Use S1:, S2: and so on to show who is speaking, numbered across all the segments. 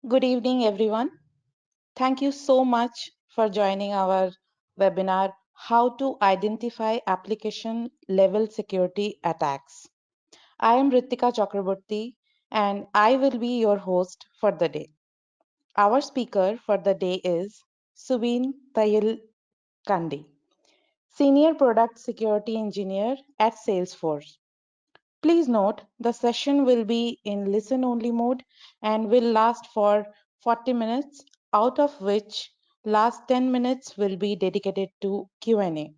S1: Good evening, everyone. Thank you so much for joining our webinar, How to Identify Application Level Security Attacks. I am Ritika Chakraborty and I will be your host for the day. Our speaker for the day is Subin Thayyile Kandy, Senior Product Security Engineer at Salesforce. Please note the session will be in listen-only mode and will last for 40 minutes, out of which last 10 minutes will be dedicated to Q&A,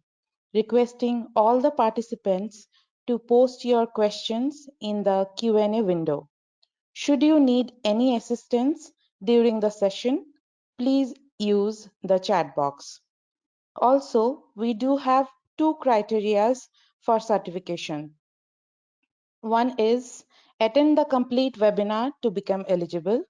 S1: requesting all the participants to post your questions in the Q&A window. Should you need any assistance during the session, please use the chat box. Also, we do have two criterias for certification. One is attend the complete webinar to become eligible.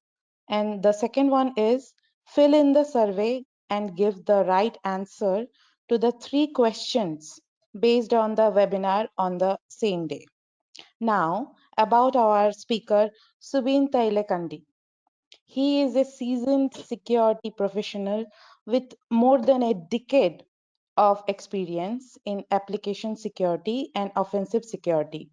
S1: And the second one is fill in the survey and give the right answer to the 3 questions based on the webinar on the same day. Now, about our speaker, Subin Thayyile Kandy. He is a seasoned security professional with more than a decade of experience in application security and offensive security.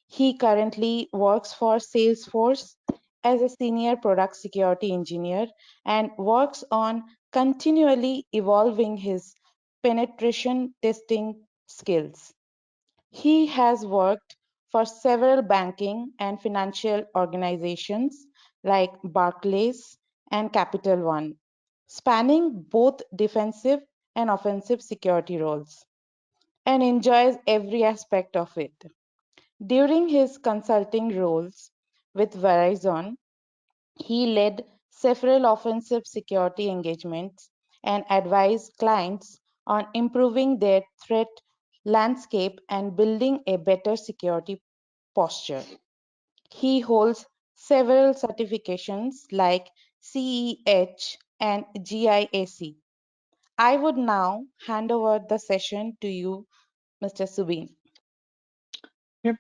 S1: He currently works for Salesforce as a senior product security engineer and works on continually evolving his penetration testing skills. He has worked for several banking and financial organizations like Barclays and Capital One, spanning both defensive and offensive security roles, and enjoys every aspect of it. During his consulting roles with Verizon, he led several offensive security engagements and advised clients on improving their threat landscape and building a better security posture. He holds several certifications like CEH and GIAC. I would now hand over the session to you, Mr. Subin.
S2: Yep,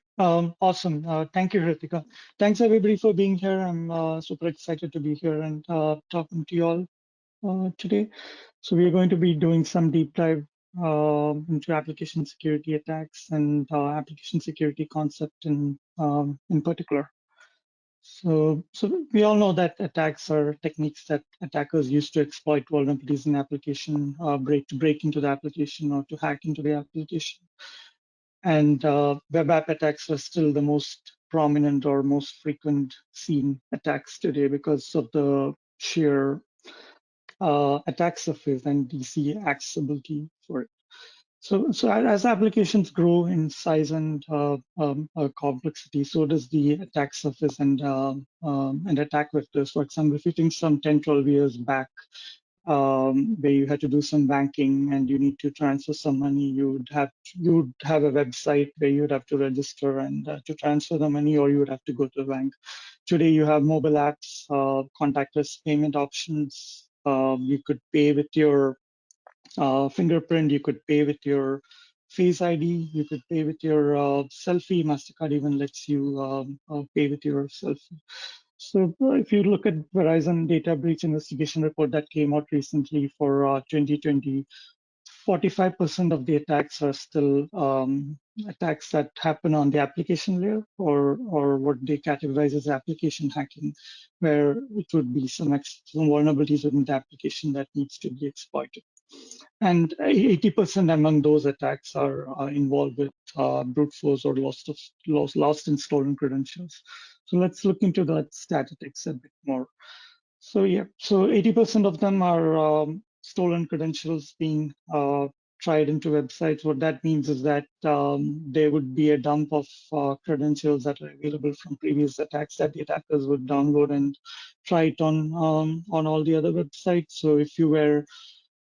S2: awesome. Thank you, Ritika. Thanks everybody for being here. I'm super excited to be here and talking to you all today. So we're going to be doing some deep dive into application security attacks and application security concept in particular. So we all know that attacks are techniques that attackers use to exploit vulnerabilities in application, to break into the application or to hack into the application. And web app attacks are still the most prominent or most frequent seen attacks today because of the sheer attack surface and DC accessibility for it. So as applications grow in size and complexity, so does the attack surface and attack vectors. For example, if you think some 10, 12 years back, where you had to do some banking and you need to transfer some money, you'd have a website where you'd have to register and to transfer the money, or you would have to go to the bank. Today, you have mobile apps, contactless payment options. You could pay with your fingerprint. You could pay with your Face ID. You could pay with your selfie. MasterCard even lets you pay with your selfie. So if you look at Verizon data breach investigation report that came out recently for 2020, 45% of the attacks are still attacks that happen on the application layer, or what they categorize as application hacking, where it would be some vulnerabilities within the application that needs to be exploited. And 80% among those attacks are involved with brute force or lost and stolen credentials. So let's look into that statistics a bit more. So yeah, so 80% of them are stolen credentials being tried into websites. What that means is that there would be a dump of credentials that are available from previous attacks that the attackers would download and try it on all the other websites. So if you were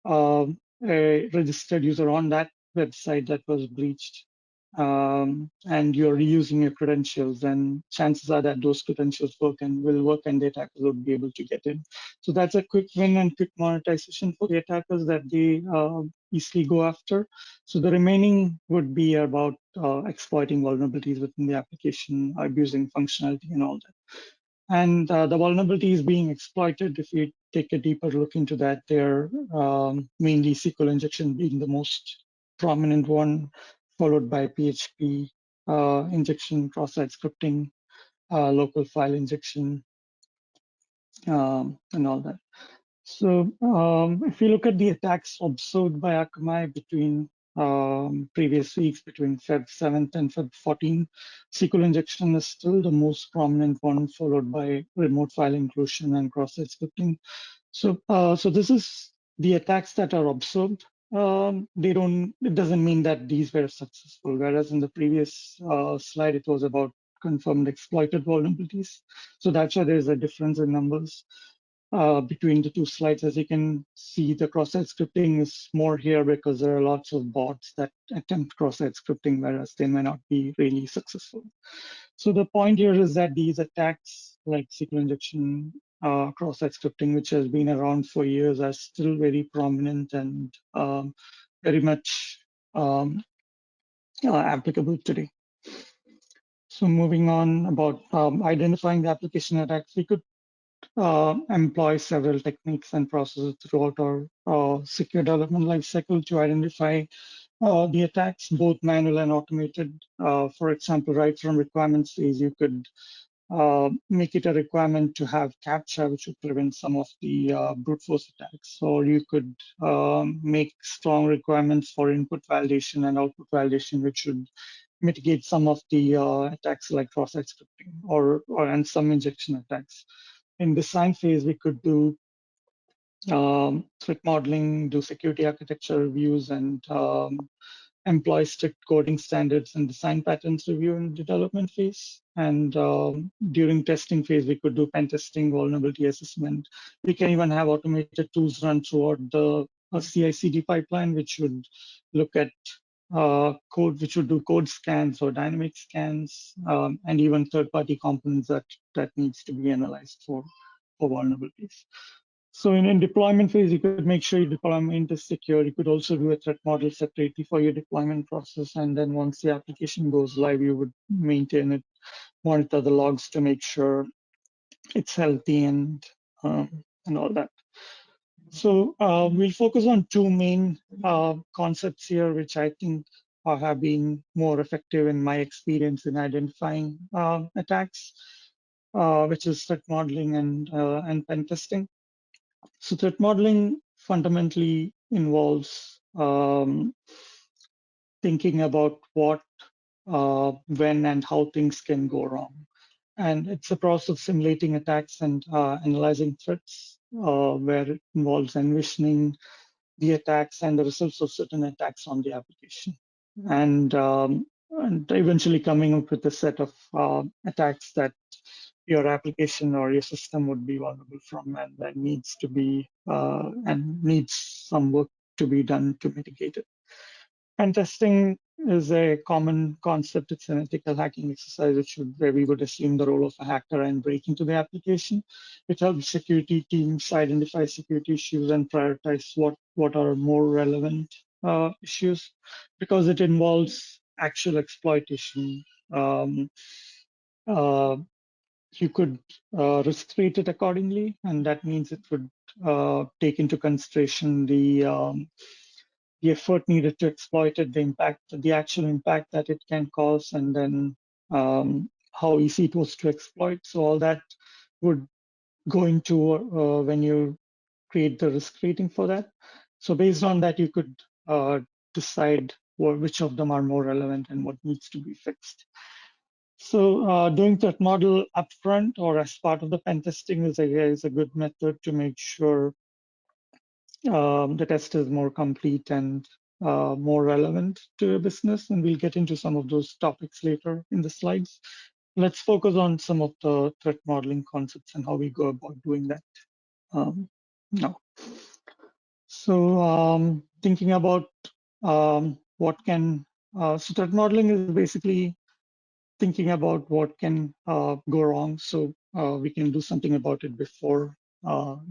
S2: a registered user on that website that was breached, and you're reusing your credentials, then chances are that those credentials will work and the attackers will be able to get in. So that's a quick win and quick monetization for the attackers that they easily go after. So the remaining would be about exploiting vulnerabilities within the application, abusing functionality and all that. And the vulnerabilities being exploited, if you take a deeper look into that, they're mainly SQL injection being the most prominent one, followed by PHP injection, cross-site scripting, local file injection, and all that. So if you look at the attacks observed by Akamai between previous weeks, between Feb 7th and Feb 14th, SQL injection is still the most prominent one, followed by remote file inclusion and cross-site scripting. So this is the attacks that are observed. It doesn't mean that these were successful. Whereas in the previous slide, it was about confirmed exploited vulnerabilities. So that's why there's a difference in numbers between the two slides. As you can see, the cross-site scripting is more here because there are lots of bots that attempt cross-site scripting, whereas they may not be really successful. So the point here is that these attacks like SQL injection, cross-site scripting, which has been around for years, are still very prominent and very much applicable today. So moving on about identifying the application attacks, we could employ several techniques and processes throughout our secure development lifecycle to identify the attacks, both manual and automated. For example, right from requirements phase, you could make it a requirement to have CAPTCHA, which would prevent some of the brute force attacks. Or you could make strong requirements for input validation and output validation, which should mitigate some of the attacks like cross-site scripting and some injection attacks. In design phase, we could do threat modeling, do security architecture reviews, and employ strict coding standards and design patterns review in development phase. And during testing phase, we could do pen testing, vulnerability assessment. We can even have automated tools run throughout the CI/CD pipeline, which would look at code, which would do code scans or dynamic scans, and even third-party components that needs to be analyzed for vulnerabilities. So in deployment phase, you could make sure your deployment is secure. You could also do a threat model separately for your deployment process. And then once the application goes live, you would maintain it, monitor the logs to make sure it's healthy and all that. So we'll focus on two main concepts here, which I think have been more effective in my experience in identifying attacks, which is threat modeling and pen testing. So threat modeling fundamentally involves thinking about what, when, and how things can go wrong. And it's a process of simulating attacks and analyzing threats, where it involves envisioning the attacks and the results of certain attacks on the application. And eventually coming up with a set of attacks that your application or your system would be vulnerable from, and that needs to be and needs some work to be done to mitigate it. Pen testing is a common concept. It's an ethical hacking exercise where we would assume the role of a hacker and break into the application. It helps security teams identify security issues and prioritize what are more relevant issues, because it involves actual exploitation. Uh, you could risk rate it accordingly, and that means it would take into consideration the effort needed to exploit it, the actual impact that it can cause, and then how easy it was to exploit. So all that would go into when you create the risk rating for that. So based on that, you could decide which of them are more relevant and what needs to be fixed. So doing that model upfront or as part of the pen testing is a good method to make sure the test is more complete and more relevant to a business. And we'll get into some of those topics later in the slides. Let's focus on some of the threat modeling concepts and how we go about doing that now. So thinking about what can, so threat modeling is basically thinking about what can go wrong, so we can do something about it before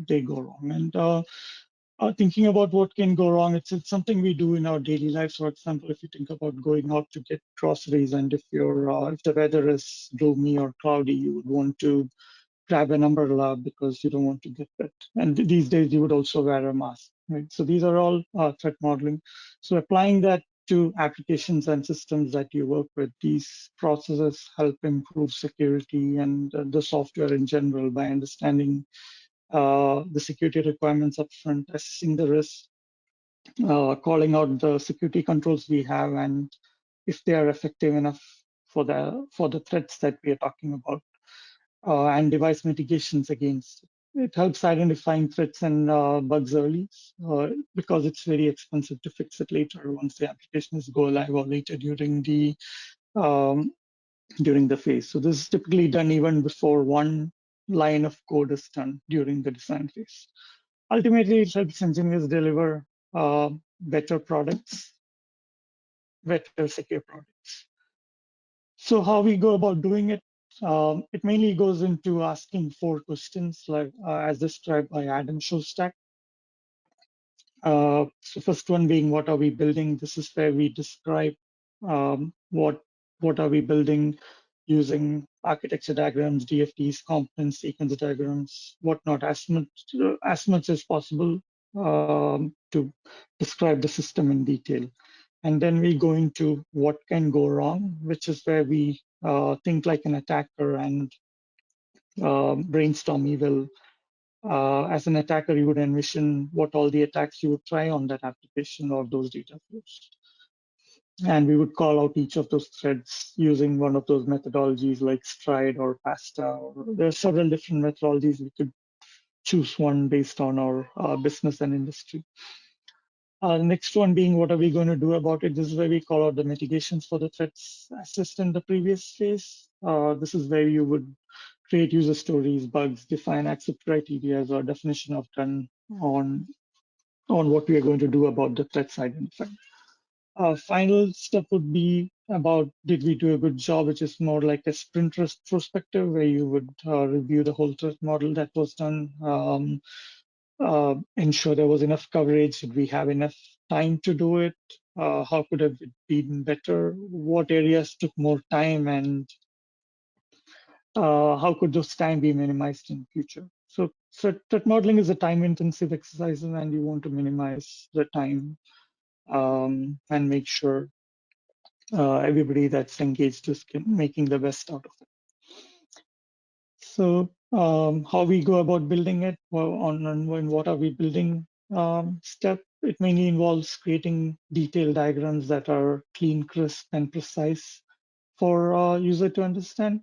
S2: they go wrong. And thinking about what can go wrong, it's something we do in our daily lives. For example, if you think about going out to get groceries, and if the weather is gloomy or cloudy, you would want to grab an umbrella because you don't want to get wet. And these days you would also wear a mask, right? So these are all threat modeling. So applying that to applications and systems that you work with, these processes help improve security and the software in general by understanding the security requirements upfront, assessing the risk, calling out the security controls we have, and if they are effective enough for the threats that we are talking about, and device mitigations against. It helps identifying threats and bugs early because it's very expensive to fix it later once the applications go live or later um, during the phase. So this is typically done even before one line of code is done during the design phase. Ultimately, it helps engineers deliver better products, better secure products. So how we go about doing it, it mainly goes into asking 4 questions, like as described by Adam Shostak. So first one being, what are we building? This is where we describe what are we building using architecture diagrams, DFDs, components, sequence diagrams, whatnot, as much as possible to describe the system in detail. And then we go into what can go wrong, which is where we think like an attacker and brainstorm evil. As an attacker, you would envision what all the attacks you would try on that application or those data flows. And we would call out each of those threads using one of those methodologies like STRIDE or PASTA. Or there are several different methodologies. We could choose one based on our business and industry. The next one being, what are we going to do about it? This is where we call out the mitigations for the threats assessed in the previous phase. This is where you would create user stories, bugs, define accept criteria or definition of done on what we are going to do about the threats identified. Final step would be about, did we do a good job, which is more like a sprint retrospective, where you would review the whole threat model that was done, ensure there was enough coverage, did we have enough time to do it, how could it have been better, what areas took more time, and how could those time be minimized in future. So threat modeling is a time-intensive exercise, and you want to minimize the time and make sure everybody that's engaged is making the best out of it. So how we go about building it, well, on what are we building step, it mainly involves creating detailed diagrams that are clean, crisp, and precise for user to understand.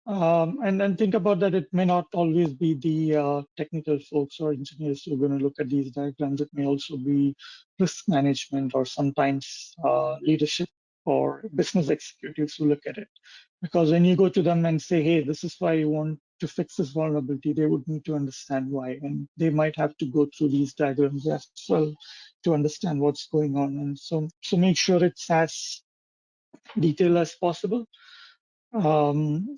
S2: And then think about that, it may not always be the technical folks or engineers who are going to look at these diagrams. It may also be risk management or sometimes leadership or business executives who look at it. Because when you go to them and say, hey, this is why you want to fix this vulnerability, they would need to understand why. And they might have to go through these diagrams as well to understand what's going on. And so make sure it's as detailed as possible. Um,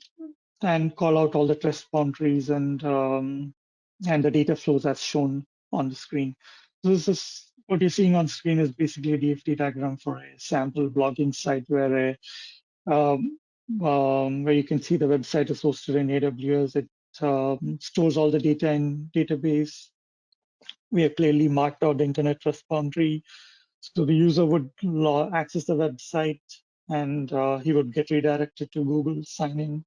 S2: and call out all the trust boundaries and the data flows as shown on the screen. This is what you're seeing on screen is basically a DFT diagram for a sample blogging site where you can see the website is hosted in AWS. It stores all the data in database. We have clearly marked out the internet trust boundary. So the user would access the website and he would get redirected to Google, sign in.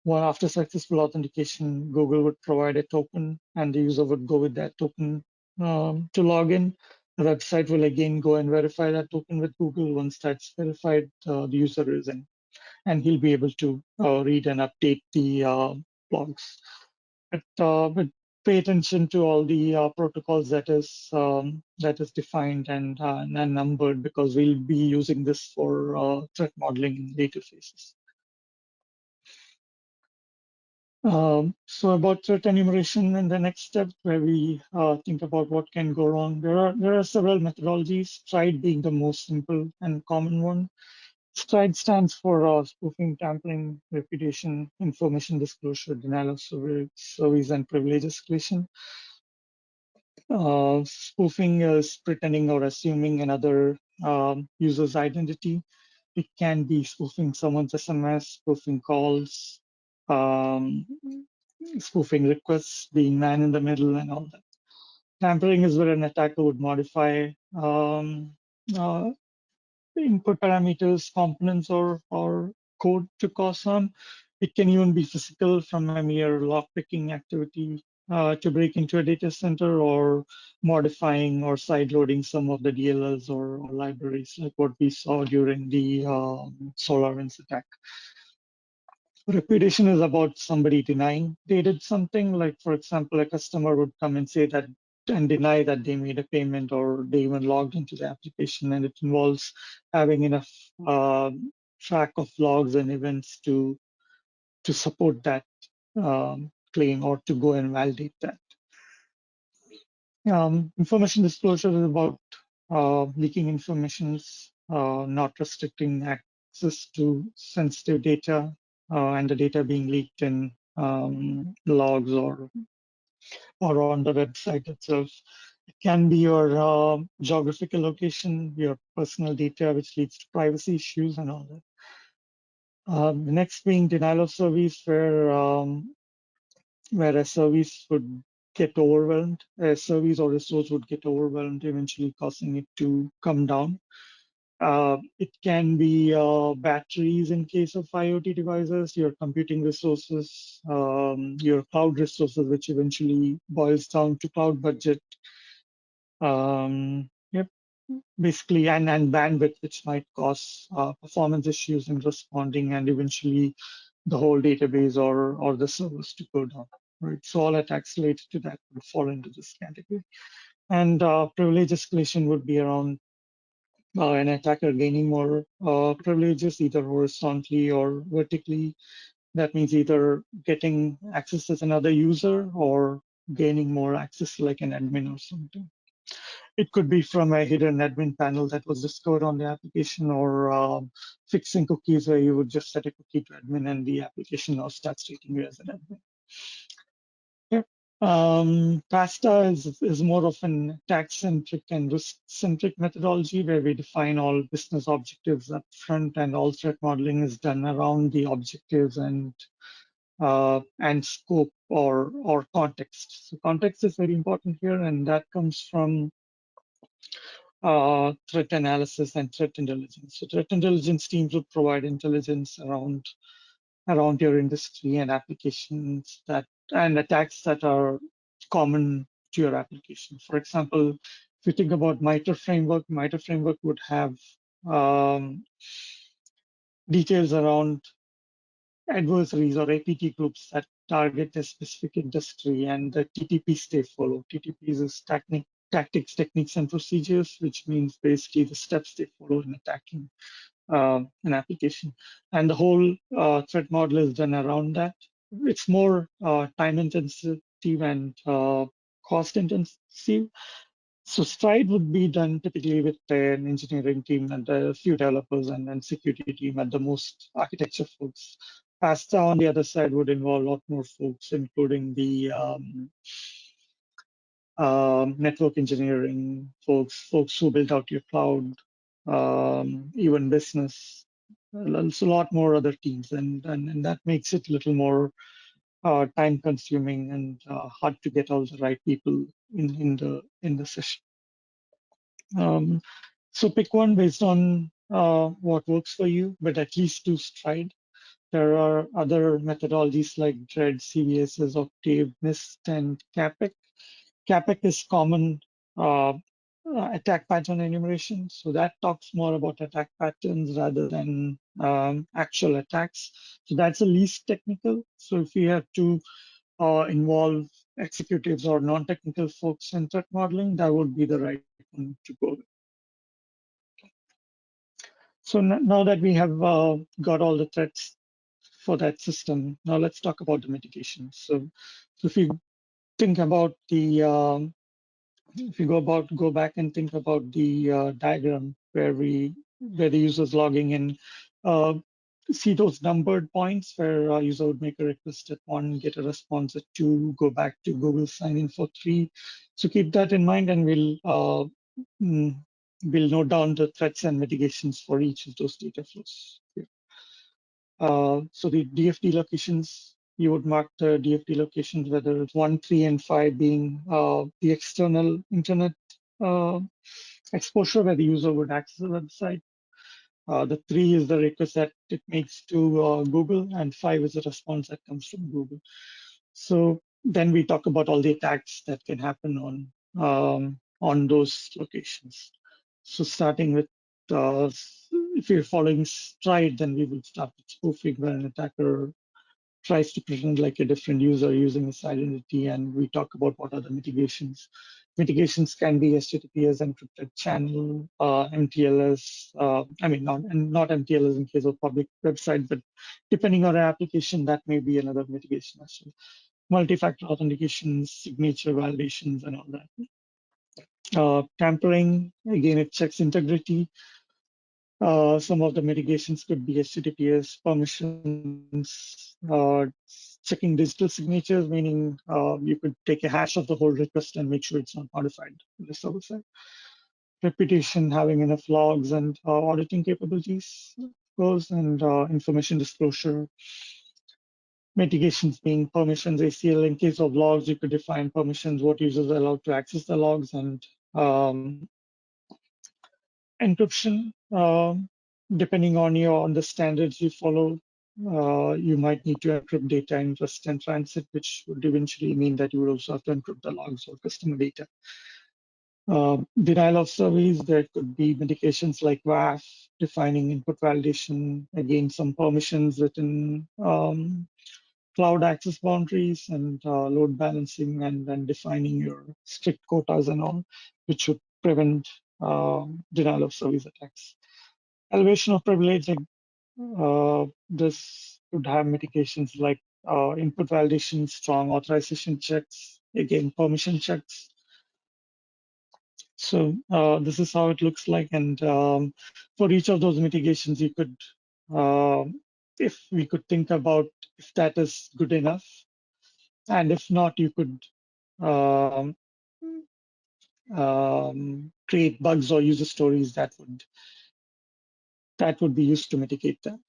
S2: Well, after successful authentication, Google would provide a token and the user would go with that token to log in. The website will again go and verify that token with Google. Once that's verified, the user is in, and he'll be able to read and update the blogs. But pay attention to all the protocols that is defined and numbered, because we'll be using this for threat modeling in later phases. So about threat enumeration in the next step, where we think about what can go wrong. There are several methodologies, STRIDE being the most simple and common one. STRIDE stands for spoofing, tampering, reputation, information disclosure, denial of service, and privilege escalation. Spoofing is pretending or assuming another user's identity. It can be spoofing someone's SMS, spoofing calls, um, spoofing requests, being man in the middle, and all that. Tampering is where an attacker would modify uh, input parameters, components, or code to cause harm. It can even be physical, from a mere lockpicking activity to break into a data center, or modifying or sideloading some of the DLLs or libraries, like what we saw during the SolarWinds attack. Reputation is about somebody denying they did something. Like, for example, a customer would come and say that and deny that they made a payment or they even logged into the application, and it involves having enough track of logs and events to support that claim or to go and validate that. Information disclosure is about leaking informations, not restricting access to sensitive data, and the data being leaked in logs or on the website itself. It can be your geographical location, your personal data, which leads to privacy issues and all that. The next being denial of service, where a service would get overwhelmed, a service or resource would get overwhelmed, eventually causing it to come down. It can be batteries in case of IoT devices, your computing resources, your cloud resources, which eventually boils down to cloud budget. Yep, basically, and bandwidth, which might cause performance issues in responding, and eventually the whole database or the service to go down. Right, so all attacks related to that would fall into this category. And privilege escalation would be around an attacker gaining more privileges, either horizontally or vertically. That means either getting access as another user or gaining more access like an admin or something. It could be from a hidden admin panel that was discovered on the application, or fixing cookies where you would just set a cookie to admin and the application now starts treating you as an admin. Yep. PASTA is more of an tax-centric and risk-centric methodology where we define all business objectives up front, and all threat modeling is done around the objectives and scope or context. So context is very important here, and that comes from threat analysis and threat intelligence. So threat intelligence teams would provide intelligence around your industry and applications and attacks that are common to your application. For example, if you think about MITRE framework would have um, details around adversaries or APT groups that target a specific industry, and the TTPs they follow. TTPs is tactics, techniques, and procedures, which means basically the steps they follow in attacking an application. And the whole threat model is done around that. It's more time intensive and cost intensive. So Stride would be done typically with an engineering team and a few developers and security team at the most, architecture folks. Pasta on the other side would involve a lot more folks, including the network engineering folks who built out your cloud, even business. There's a lot more other teams, and that makes it a little more time consuming and hard to get all the right people in the session. So pick one based on what works for you, but at least do Stride. There are other methodologies like DREAD, CVSS, Octave, NIST, and CAPEC. CAPEC is common attack pattern enumeration. So that talks more about attack patterns rather than actual attacks. So that's the least technical. So if we have to involve executives or non-technical folks in threat modeling, that would be the right one to go with. So now that we have got all the threats for that system, now let's talk about the mitigation. So if you think about the if you go back and think about the diagram where the user's logging in, uh, see those numbered points where a user would make a request at 1, get a response at 2, go back to Google sign in for 3. So keep that in mind, and we'll note down the threats and mitigations for each of those data flows. So the DFD locations you would mark the DFD locations, whether it's 1, 3, and 5 being the external internet uh, exposure where the user would access the website. The 3 is the request that it makes to Google, and 5 is the response that comes from Google. So then we talk about all the attacks that can happen on those locations. So starting with if you're following Stride, then we will start with spoofing, where an attacker tries to pretend like a different user using this identity, and we talk about what are the mitigations. Mitigations can be HTTPS encrypted channel, MTLS. I mean, not MTLS in case of public website, but depending on the application, that may be another mitigation as well. Multi-factor authentications, signature validations, and all that. Tampering, again, it checks integrity. Some of the mitigations could be HTTPS permissions, checking digital signatures, meaning you could take a hash of the whole request and make sure it's not modified on the server side. Reputation, having enough logs and auditing capabilities, of course, and information disclosure. Mitigations being permissions, ACL. In case of logs, you could define permissions, what users are allowed to access the logs, and encryption. Depending on the standards you follow, you might need to encrypt data in rest and transit, which would eventually mean that you would also have to encrypt the logs or customer data. Denial of service, there could be mitigations like GWAPT, defining input validation, again, some permissions within cloud access boundaries, and load balancing, and then defining your strict quotas and all, which should prevent denial of service attacks. Elevation of privilege, this could have mitigations like input validation, strong authorization checks, again, permission checks. So this is how it looks like. And for each of those mitigations, you could, if we could think about if that is good enough, and if not, you could um, create bugs or user stories that would be used to mitigate that.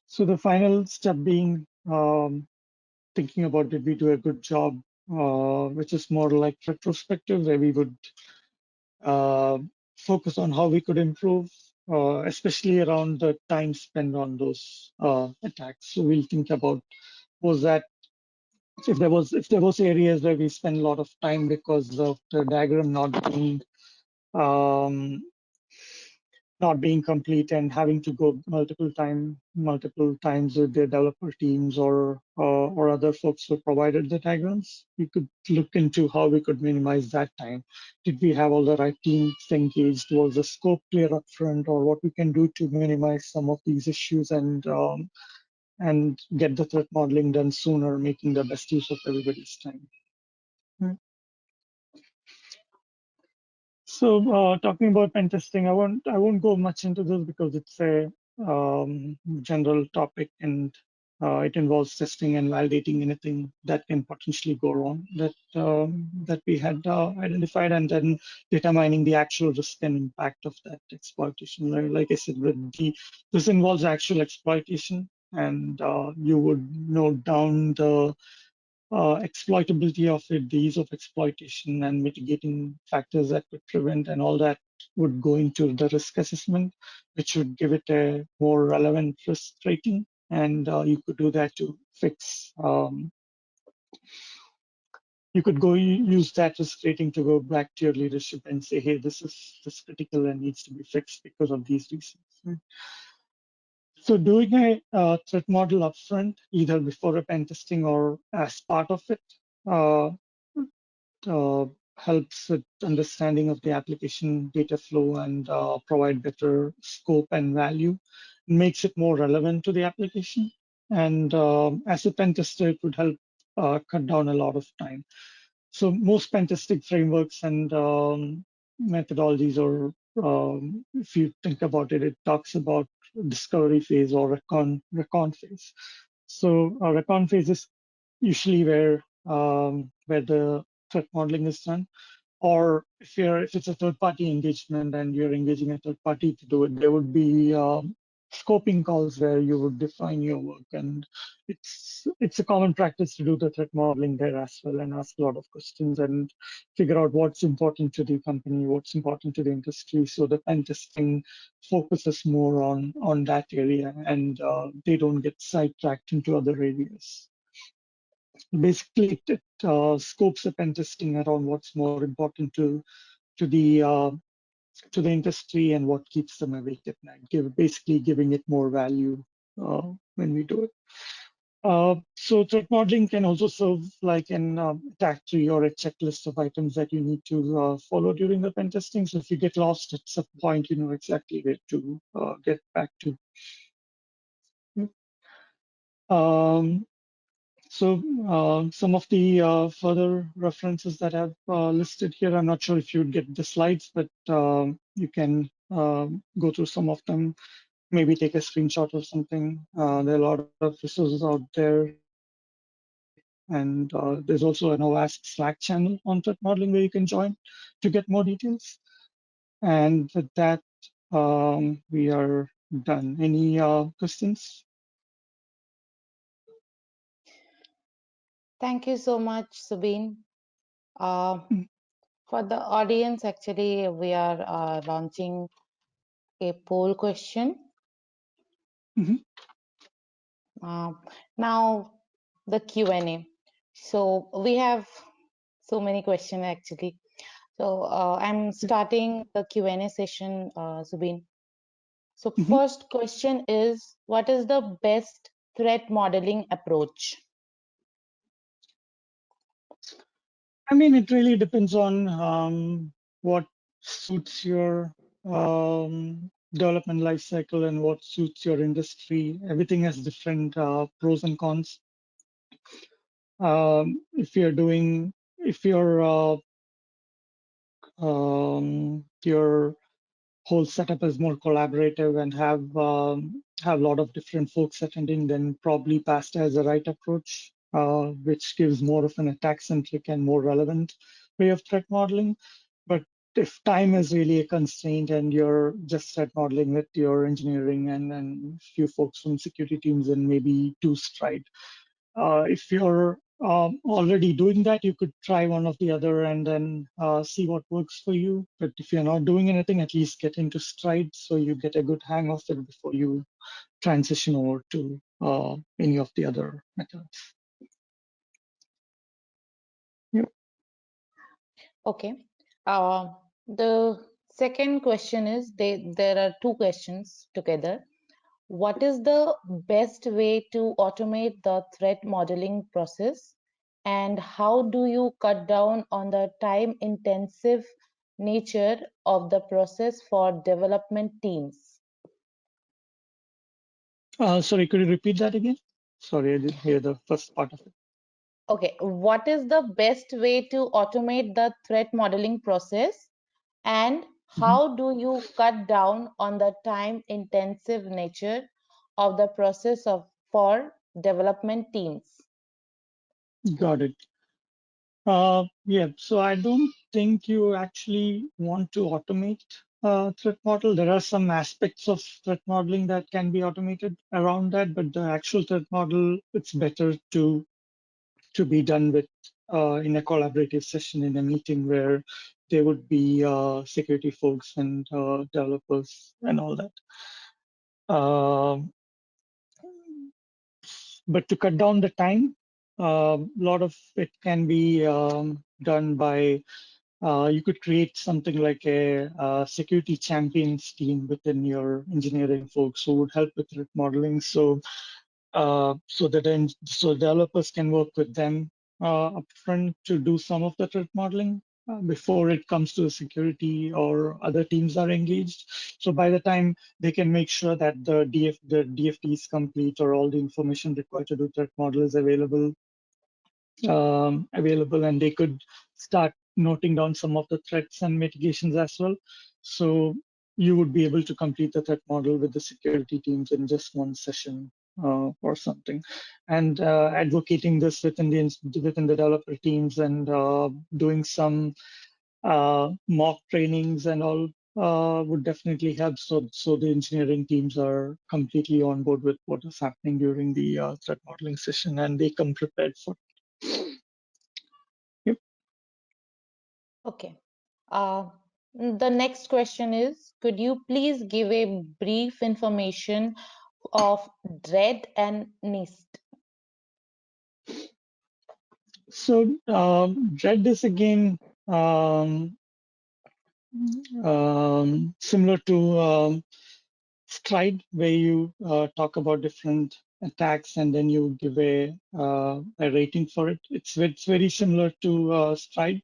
S2: So the final step being thinking about, did we do a good job, which is more like retrospective, where we would uh, focus on how we could improve, especially around the time spent on those attacks. So we'll think about, was that if there was areas where we spend a lot of time because of the diagram um, not being complete and having to go multiple times with their developer teams or other folks who provided the diagrams. We could look into how we could minimize that time. Did we have all the right teams engaged? Was the scope clear up front, or what we can do to minimize some of these issues and get the threat modeling done sooner, making the best use of everybody's time. So talking about pen testing, I won't go much into this because it's a general topic, and it involves testing and validating anything that can potentially go wrong that we had identified, and then determining the actual risk and impact of that exploitation. Like I said, this involves actual exploitation, and you would note down the exploitability of it, the ease of exploitation, and mitigating factors that could prevent, and all that would go into the risk assessment, which would give it a more relevant risk rating. And you could do that to fix. You could use that risk rating to go back to your leadership and say, hey, this is critical and needs to be fixed because of these reasons. So doing a threat model upfront, either before a pen testing or as part of it, uh, uh, helps with understanding of the application data flow and provide better scope and value, makes it more relevant to the application. And as a pen tester, it would help cut down a lot of time. So most pen testing frameworks and methodologies, or if you think about it, it talks about discovery phase or recon phase. So recon phase is usually where the threat modeling is done, or if it's a third party engagement and you're engaging a third party to do it, there would be scoping calls where you would define your work, and it's a common practice to do the threat modeling there as well and ask a lot of questions and figure out what's important to the company, what's important to the industry, so the pen testing focuses more on that area and they don't get sidetracked into other areas. Basically, it scopes the pen testing around what's more important to the to the industry and what keeps them awake at night, basically giving it more value when we do it. So threat modeling can also serve like an attack tree or a checklist of items that you need to follow during the pen testing. So if you get lost at some point, you know exactly where to get back to. Um, So some of the further references that I've listed here, I'm not sure if you'd get the slides, but you can go through some of them, maybe take a screenshot or something. There are a lot of resources out there. And there's also an OWASP Slack channel on threat modeling where you can join to get more details. And with that, we are done. Any questions?
S1: Thank you so much, Subin. Uh, for the audience, actually, we are launching a poll question.
S2: Mm-hmm.
S1: Uh, Now, the Q&A. So we have so many questions actually. So I'm starting the Q&A session, Subin. So
S2: Mm-hmm.
S1: first question is, what is the best threat modeling approach?
S2: I mean, it really depends on what suits your development life cycle and what suits your industry. Everything has different pros and cons. If your whole setup is more collaborative and have a lot of different folks attending, then probably PASTA is the right approach, which gives more of an attack-centric and more relevant way of threat modeling. But if time is really a constraint and you're just threat modeling with your engineering and few folks from security teams and maybe two stride, if you're already doing that, you could try one of the other and then see what works for you. But if you're not doing anything, at least get into stride so you get a good hang of it before you transition over to any of the other methods. Yep.
S1: Okay. Uh, the second question is, there are two questions together. What is the best way to automate the threat modeling process? And how do you cut down on the time-intensive nature of the process for development teams?
S2: Sorry, could you repeat that again? Sorry, I didn't hear the first part of it.
S1: Okay, what is the best way to automate the threat modeling process? And
S2: Mhm.
S1: how do you cut down on the time-intensive nature of the process for development teams?
S2: Got it. Yeah, so I don't think you actually want to automate threat model. There are some aspects of threat modeling that can be automated around that, but the actual threat model, it's better to be done with in a collaborative session in a meeting where there would be security folks and developers and all that. Um but to cut down the time, a lot of it can be done by you could create something like a security champions team within your engineering folks who would help with threat modeling. So developers can work with them upfront to do some of the threat modeling before it comes to security or other teams are engaged. So by the time they can make sure that the DFT is complete or all the information required to do threat model is available, and they could start noting down some of the threats and mitigations as well. So you would be able to complete the threat model with the security teams in just one session or something. And advocating this within the developer teams and doing some mock trainings and all would definitely help. So the engineering teams are completely on board with what is happening during the threat modeling session, and they come prepared for it. Yep.
S1: Okay. Uh, the next question is, could you please give a brief information of DREAD and NIST?
S2: So DREAD is again um, similar to Stride, where you talk about different attacks and then you give a rating for it. It's very similar to Stride,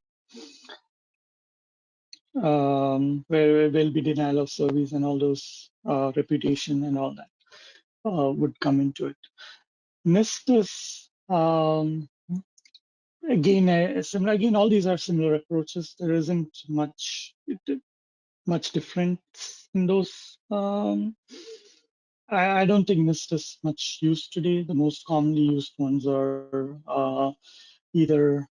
S2: where there will be denial of service and all those reputation and all that would come into it. NIST is again similar. Again, all these are similar approaches. There isn't much difference in those. I don't think NIST is much used today. The most commonly used ones are either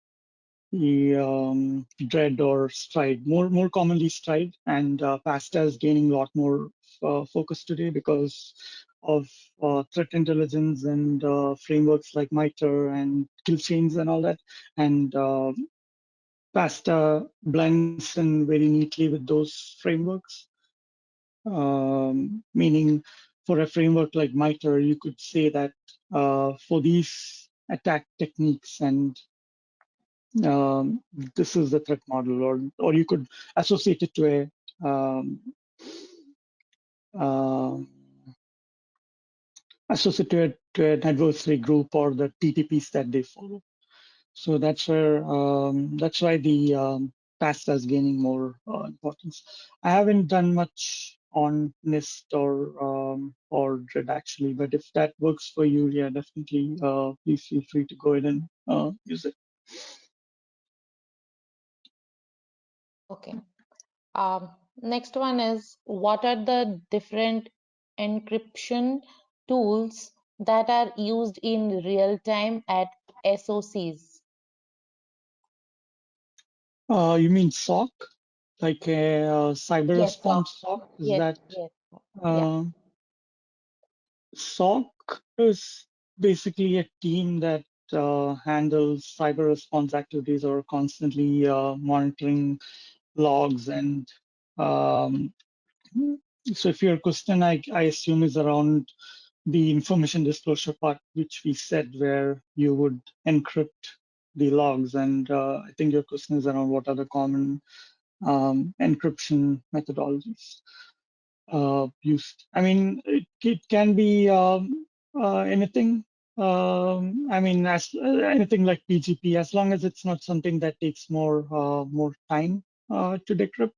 S2: the Dread or Stride. More commonly Stride, and PASTA is gaining a lot more focus today because of threat intelligence and frameworks like MITRE and kill chains and all that. And PASTA blends in very neatly with those frameworks. Meaning, for a framework like MITRE, you could say that for these attack techniques and this is the threat model, or you could associate it to a um, associate to an adversary group or the TTPs that they follow. So that's why the PASTA is gaining more importance. I haven't done much on NIST or DREAD actually, but if that works for you, yeah, definitely please feel free to go ahead and use it.
S1: Okay. Next one is, what are the different encryption tools that are used in real time at SOCs?
S2: You mean SOC, like a cyber
S1: Yes, SOC.
S2: response SOC? Is
S1: Yes,
S2: that
S1: yes. Yeah.
S2: uh, SOC is basically a team that handles cyber response activities or constantly monitoring logs and um, so if your question, I assume, is around the information disclosure part, which we said where you would encrypt the logs. And I think your question is around what are the common encryption methodologies used. I mean, it can be anything. I mean, anything like PGP, as long as it's not something that takes more time to decrypt.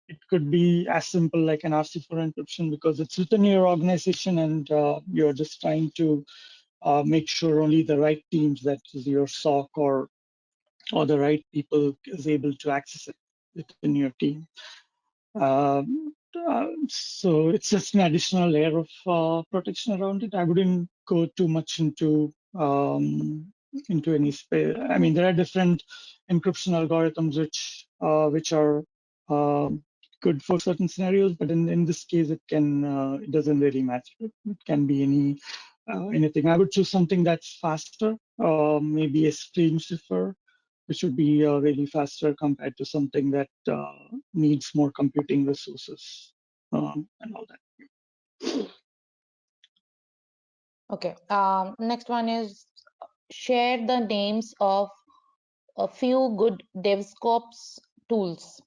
S2: It could be as simple like an RC4 encryption because it's within your organization and you're just trying to make sure only the right teams, that is your SOC or the right people, is able to access it within your team. So it's just an additional layer of protection around it. I wouldn't go too much into any space. I mean, there are different encryption algorithms which are good for certain scenarios, but in this case, it doesn't really matter. It can be anything. I would choose something that's faster, maybe a stream cipher, which would be really faster compared to something that needs more computing resources and all that.
S1: Okay. Next one is, share the names of a few good DevScops tools.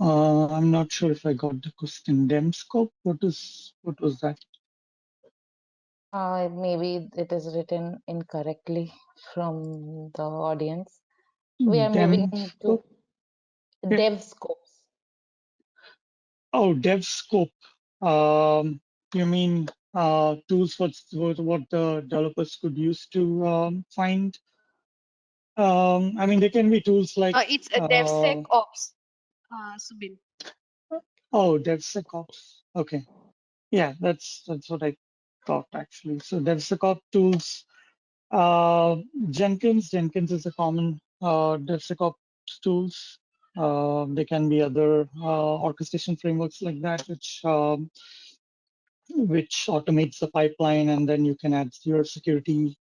S2: I'm not sure if I got the question. Demscope, what was that?
S1: Maybe it is written incorrectly from the audience. We are moving to
S2: Demscope? Yeah.
S1: DevScopes.
S2: Oh, DevScope. You mean tools what the developers could use to find? I mean, there can be tools like
S3: It's a DevSecOps, Subin.
S2: oh, DevSecOps. Okay. Yeah, that's what I thought actually. So DevSecOps tools, uh, Jenkins is a common DevSecOps tools. There can be other orchestration frameworks like that, which automates the pipeline, and then you can add your security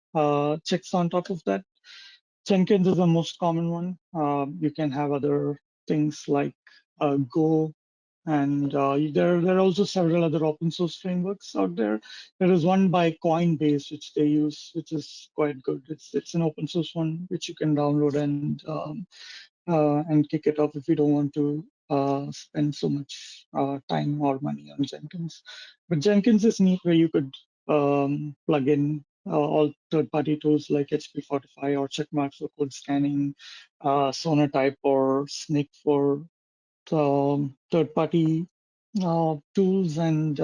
S2: checks on top of that. Jenkins is the most common one. You can have other things like Go, and there are also several other open source frameworks out there. There is one by Coinbase which they use, which is quite good. It's an open source one which you can download and kick it off if you don't want to spend so much time or money on Jenkins. But Jenkins is neat where you could plug in all third-party tools like HP Fortify or Checkmarx for code scanning, Sonatype or Snyk for third-party tools, and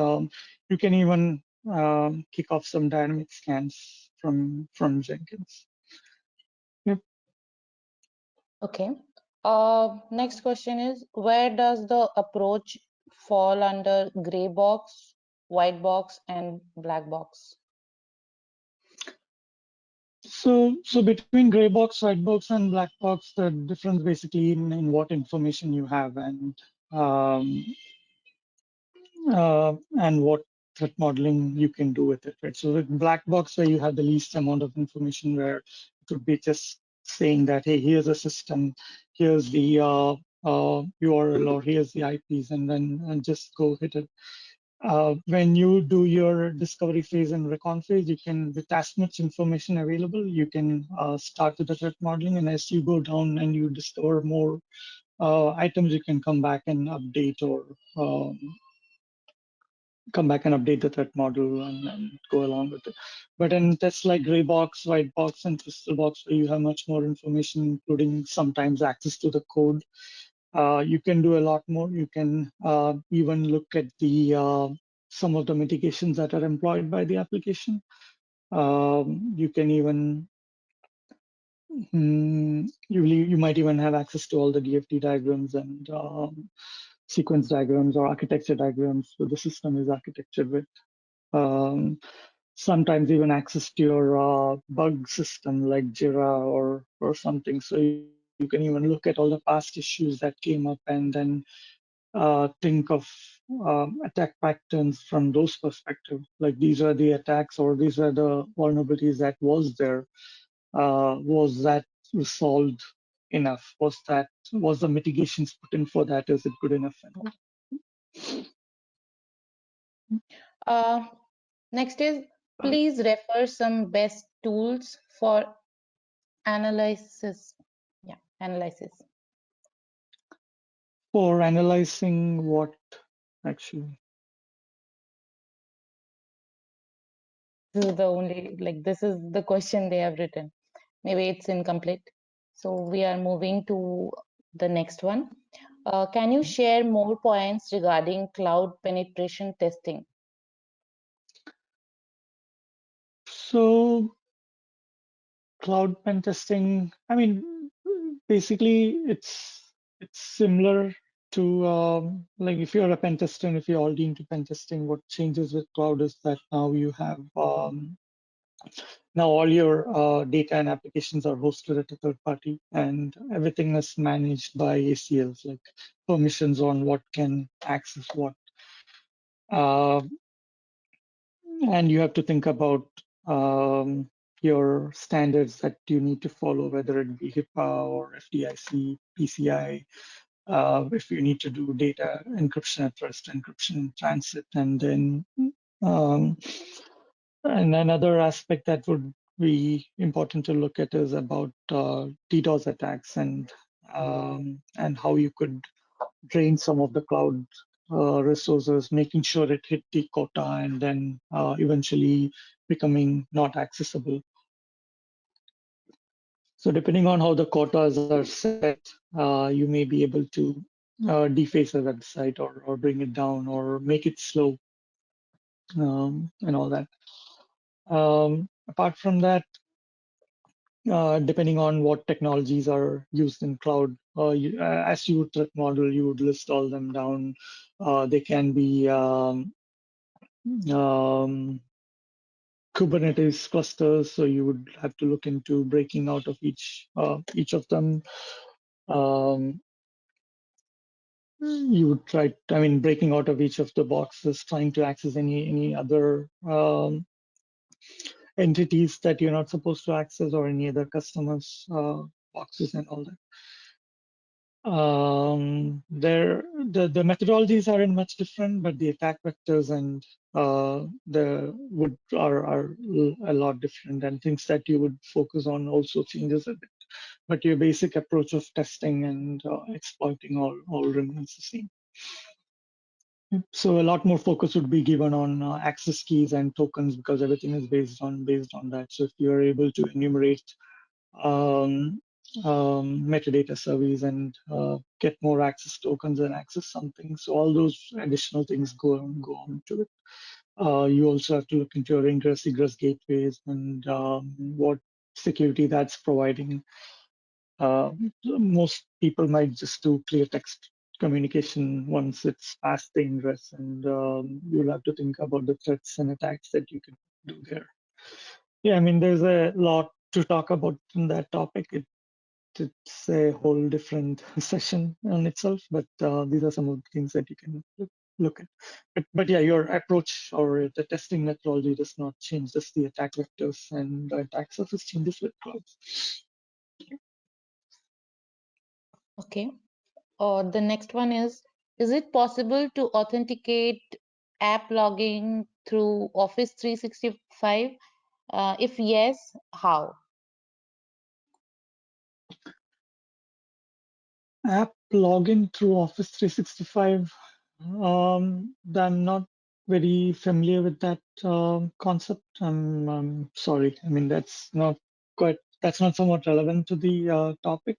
S2: you can even kick off some dynamic scans from Jenkins. Yep.
S1: Okay. Next question is, where does the approach fall under gray box, white box, and black box?
S2: So between gray box, white box, and black box, the difference basically in what information you have um, what threat modeling you can do with it, right? So with black box, where you have the least amount of information, where it would be just saying that, hey, here's a system, here's the URL, or here's the IPs, and just go hit it. When you do your discovery phase and recon phase, you can, with as much information available, you can start with the threat modeling. And as you go down and you discover more items, you can come back and update the threat model and go along with it. But in tests like gray box, white box, and crystal box, where you have much more information, including sometimes access to the code, you can do a lot more. You can even look at the some of the mitigations that are employed by the application. You can even you might even have access to all the DFT diagrams and sequence diagrams or architecture diagrams that the system is architectured with. Sometimes even access to your bug system like Jira or something. So you can even look at all the past issues that came up and then think of attack patterns from those perspectives. Like these are the attacks or these are the vulnerabilities that was there. Was that resolved enough? Was the mitigations put in for that? Is it good enough?
S1: Uh, Next is, please refer some best tools for analysis. Yeah, analysis.
S2: For analyzing what actually?
S1: This is the only, like, this is the question they have written. Maybe it's incomplete. So we are moving to the next one. Can you share more points regarding cloud penetration testing?
S2: So cloud pen testing, I mean, basically it's similar to like if you're a pen tester and if you're already into pen testing, what changes with cloud is that now you have now all your data and applications are hosted at a third party, and everything is managed by ACLs, like permissions on what can access what. Uh, and you have to think about your standards that you need to follow, whether it be HIPAA or FDIC, PCI, if you need to do data encryption at rest, encryption in transit, um, and another aspect that would be important to look at is about DDoS attacks and how you could drain some of the cloud resources, making sure it hit the quota and then eventually becoming not accessible. So depending on how the quotas are set, you may be able to deface a website or bring it down or make it slow and all that. Apart from that, depending on what technologies are used in cloud, as you would threat model, you would list all them down. They can be um, Kubernetes clusters, so you would have to look into breaking out of each of them. Um, you would try, breaking out of each of the boxes, trying to access any other entities that you're not supposed to access or any other customers' boxes and all that. The methodologies aren't much different, but the attack vectors and the would are a lot different, and things that you would focus on also changes a bit. But your basic approach of testing and exploiting all remains the same. So a lot more focus would be given on access keys and tokens because everything is based on that. So if you are able to enumerate um, metadata surveys and get more access tokens and access something, so all those additional things go on to it. You also have to look into your ingress egress gateways and what security that's providing. Most people might just do clear text communication once it's past the ingress, and you'll have to think about the threats and attacks that you can do there. Yeah, there's a lot to talk about in that topic. It's a whole different session on itself, but these are some of the things that you can look at. But yeah, your approach or the testing methodology does not change, just the attack vectors and the attack surface changes with clouds.
S1: Okay. The next one is it possible to authenticate app logging through Office 365? If yes, how?
S2: App login through Office 365. I'm not very familiar with that concept. I'm sorry. That's not somewhat relevant to the topic.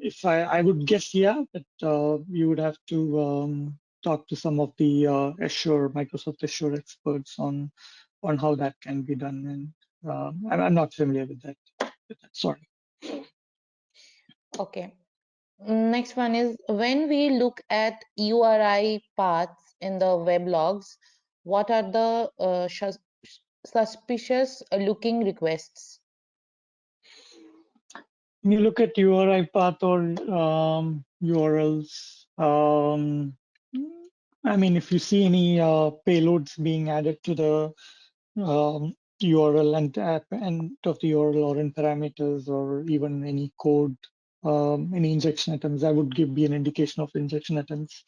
S2: If I would guess, yeah, but you would have to talk to some of the Microsoft Azure experts on how that can be done, and I'm not familiar with that. Sorry.
S1: Okay. Next one is when we look at URI paths in the web logs, what are the suspicious looking requests?
S2: When you look at URI path or URLs, if you see any payloads being added to the URL and end of the URL or in parameters or even any code, any injection attempts, that would be an indication of injection attempts.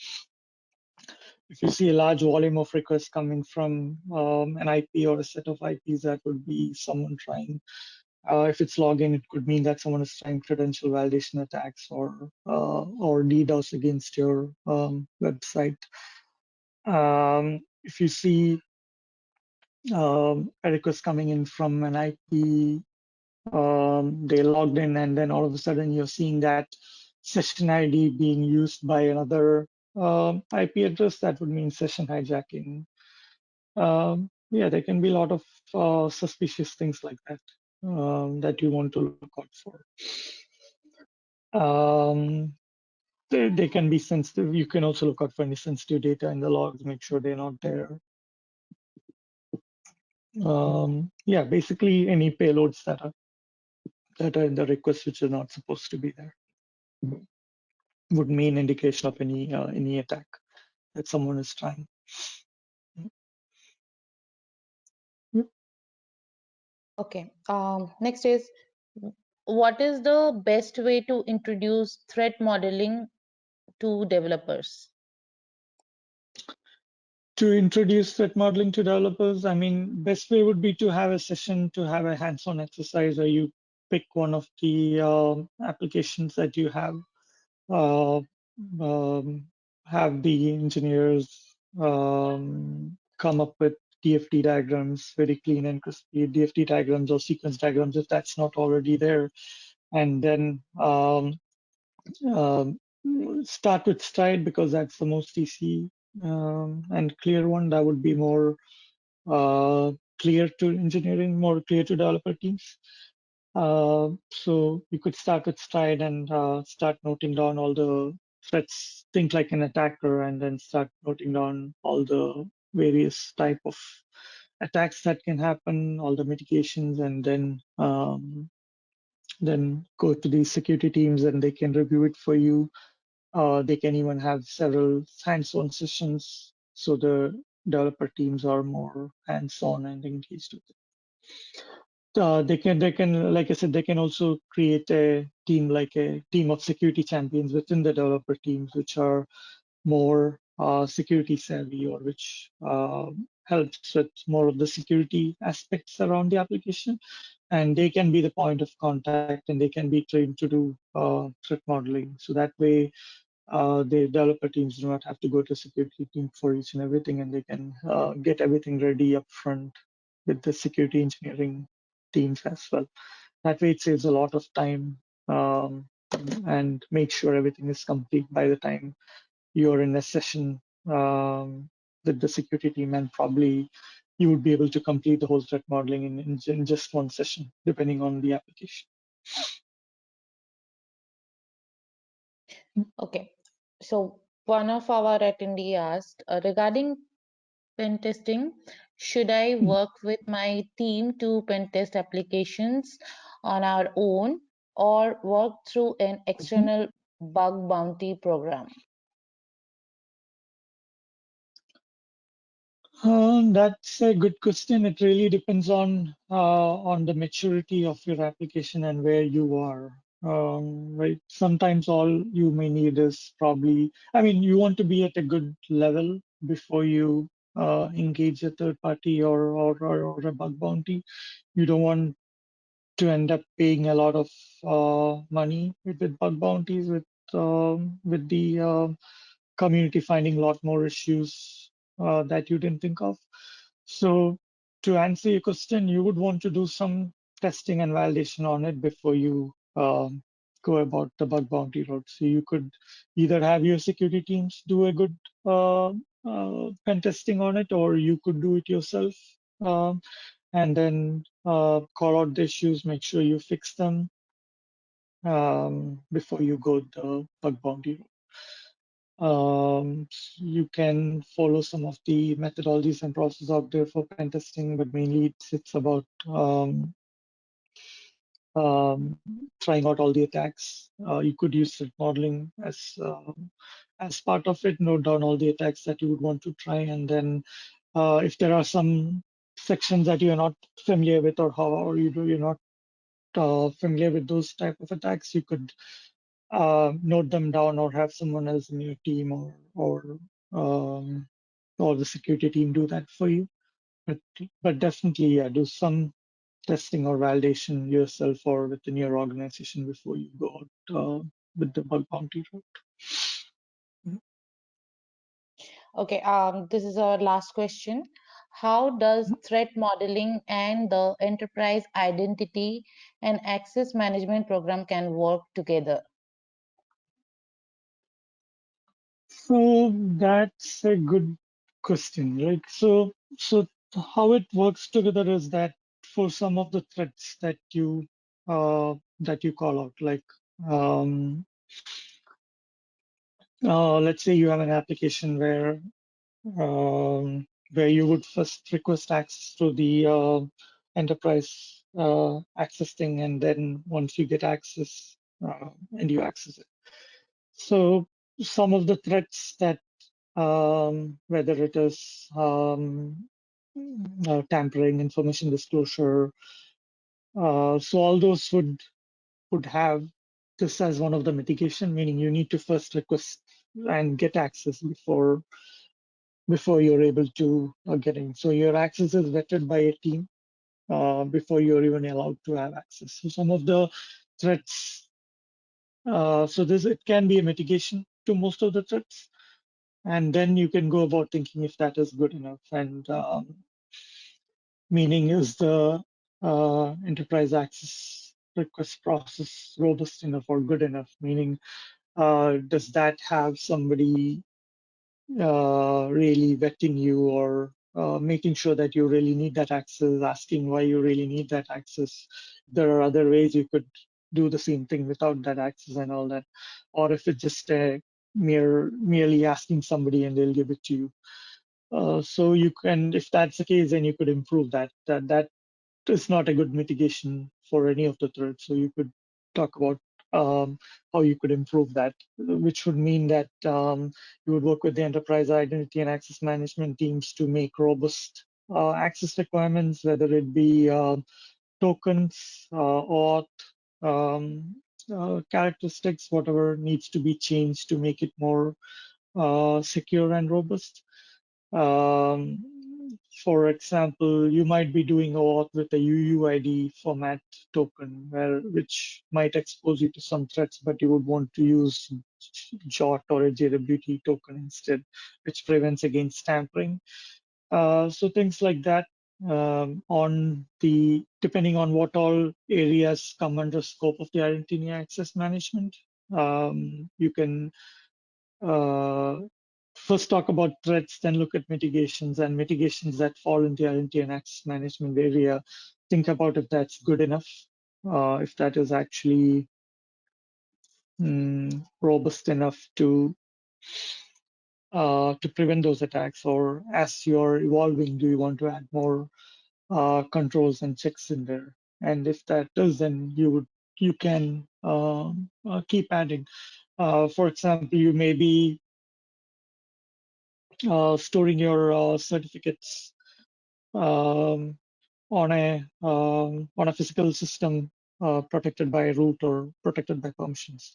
S2: If you see a large volume of requests coming from an IP or a set of IPs, that would be someone trying. If it's login, it could mean that someone is trying credential validation attacks or DDoS against your website. If you see a request coming in from an IP, they logged in, and then all of a sudden you're seeing that session ID being used by another IP address, that would mean session hijacking. Yeah, there can be a lot of suspicious things like that that you want to look out for. They can be sensitive. You can also look out for any sensitive data in the logs, make sure they're not there. Yeah, basically any payloads that are in the request which are not supposed to be there would mean indication of any attack that someone is trying. Yep.
S1: Okay. Next is what is the best way to introduce threat modeling to developers?
S2: To introduce threat modeling to developers, best way would be to have a session, to have a hands-on exercise where you pick one of the applications that you uh, um, have the engineers come up with DFT diagrams, very clean and crispy DFT diagrams or sequence diagrams if that's not already there, and then um, start with stride because that's the most easy and clear one. That would be more clear to engineering, more clear to developer teams. So you could start with stride and start noting down all the threats, think like an attacker, and then start noting down all the various type of attacks that can happen, all the mitigations, and then then go to the security teams and they can review it for you. They can even have several hands-on sessions, so the developer teams are more hands-on and engaged with it. They can, like I said, they can also create a team, like a team of security champions within the developer teams, which are more security savvy, or which helps with more of the security aspects around the application. And they can be the point of contact, and they can be trained to do threat modeling. So that way, the developer teams do not have to go to security team for each and everything, and they can get everything ready up front with the security engineering teams as well. That way, it saves a lot of time, and make sure everything is complete by the time you're in a session with the security team, and probably you would be able to complete the whole threat modeling in just one session, depending on the application.
S1: Okay. So one of our attendee asked regarding pen testing, should I work with my team to pen test applications on our own or work through an
S2: Mhm.
S1: external bug bounty program?
S2: That's a good question. It really depends on the maturity of your application and where you are. Right. Sometimes all you may need is probably, I mean, you want to be at a good level before you engage a third party or a bug bounty. You don't want to end up paying a lot of money with bug bounties, with the community finding a lot more issues that you didn't think of. So to answer your question, you would want to do some testing and validation on it before you go about the bug bounty route. So you could either have your security teams do a good pen testing on it, or you could do it yourself, and then call out the issues, make sure you fix them before you go the bug bounty route. You can follow some of the methodologies and processes out there for pen testing, but mainly it's about trying out all the attacks. You could use threat modeling as part of it, note down all the attacks that you would want to try, and then if there are some sections that you're not familiar with, or how or you're not familiar with those type of attacks, you could note them down, or have someone else in your team, um, or the security team do that for you. But definitely, yeah, do some testing or validation yourself or within your organization before you go out with the bug bounty route.
S1: Okay, this is our last question. How does threat modeling and the enterprise identity and access management program can work together?
S2: So that's a good question, right? So how it works together is that for some of the threats that you call out, like um, let's say you have an application where you would first request access to the enterprise access thing, and then once you get access, and you access it. So some of the threats that, whether it is tampering, information disclosure, so all those would have this as one of the mitigation, meaning you need to first request and get access before you're able to get in. So your access is vetted by a team before you're even allowed to have access. So some of the threats, so this it can be a mitigation to most of the threats, and then you can go about thinking if that is good enough. And meaning, is the enterprise access request process robust enough or good enough? Meaning, does that have somebody really vetting you, or making sure that you really need that access, asking why you really need that access? There are other ways you could do the same thing without that access and all that. Or if it's just a merely asking somebody and they'll give it to you. So you can, if that's the case, then you could improve that. That is not a good mitigation for any of the threats. So you could talk about how you could improve that, which would mean that you would work with the enterprise identity and access management teams to make robust access requirements, whether it be tokens, auth, characteristics, whatever needs to be changed to make it more secure and robust. Um, for example, you might be doing OAuth with a UUID format token, which might expose you to some threats, but you would want to use JOT or a JWT token instead, which prevents against tampering. So things like that. Depending on what all areas come under scope of the identity access management, you can uh, first talk about threats, then look at mitigations, and mitigations that fall in the identity and access management area. Think about if that's good enough, if that is actually robust enough to prevent those attacks, or as you're evolving, do you want to add more controls and checks in there? And if that does, then you can keep adding. For example, you may be storing your certificates um, on a physical system protected by root or protected by permissions.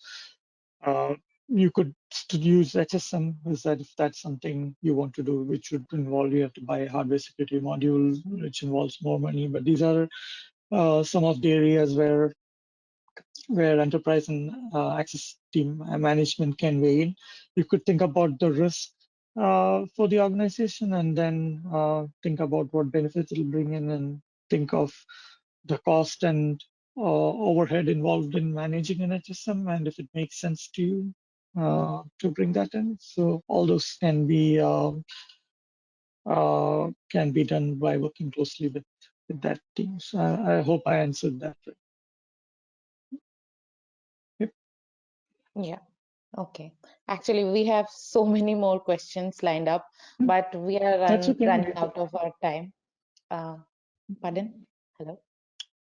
S2: You could use HSM, is that if that's something you want to do, which would involve you have to buy a hardware security module, which involves more money. But these are some of the areas where enterprise and access team management can weigh in. You could think about the risk for the organization, and then think about what benefits it'll bring in, and think of the cost and overhead involved in managing an HSM, and if it makes sense to you to bring that in. So all those can be done by working closely with that team. So I hope I answered that right. Yep.
S1: Yeah. Okay. Actually, we have so many more questions lined up, but we are
S2: That's okay.
S1: running out of our time. Uh, Pardon? Hello?